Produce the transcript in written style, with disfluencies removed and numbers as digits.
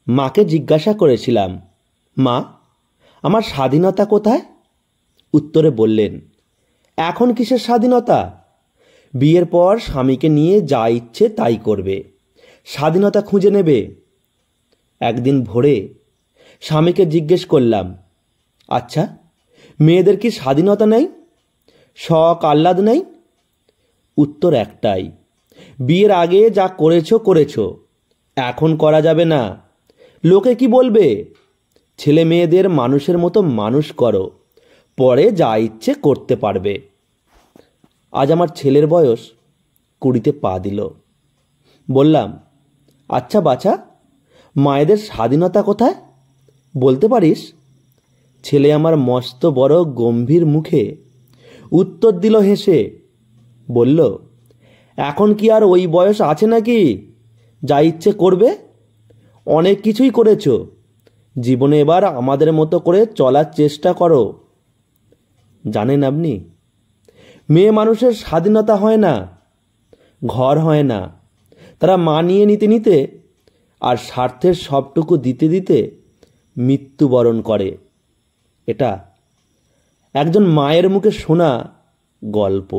মাকে জিজ্ঞাসা করেছিলাম, মা, আমার স্বাধীনতা কোথায়? উত্তরে বললেন, এখন কিসের স্বাধীনতা? বিয়ের পর স্বামীকে নিয়ে যা ইচ্ছে তাই করবে, স্বাধীনতা খুঁজে নেবে। একদিন ভোরে স্বামীকে জিজ্ঞেস করলাম, আচ্ছা, মেয়েদের কি স্বাধীনতা নেই, শখ আহ্লাদ নেই? উত্তর একটাই, বিয়ের আগে যা করেছো করেছো, এখন করা যাবে না। লোকে কি বলবে? ছেলে মেয়েদের মানুষের মতো মানুষ করো, পরে যা ইচ্ছে করতে পারবে। আজ আমার ছেলের বয়স 20-তে পা দিল। বললাম, আচ্ছা বাছা, মায়েদের স্বাধীনতা কোথায় বলতে পারিস? ছেলে আমার মস্ত বড় গম্ভীর মুখে উত্তর দিল হেসে, বলল, এখন কি আর ওই বয়স আছে নাকি যা ইচ্ছে করবে? অনেক কিছুই করেছো, জীবনে এবার আমাদের মতো করে চলার চেষ্টা করো। জানেন আপনি, মেয়ে মানুষের স্বাধীনতা হয় না, ঘর হয় না, তারা মানিয়ে নিতে নিতে আর স্বার্থের সবটুকু দিতে দিতে মৃত্যুবরণ করে। এটা একজন মায়ের মুখে শোনা গল্প।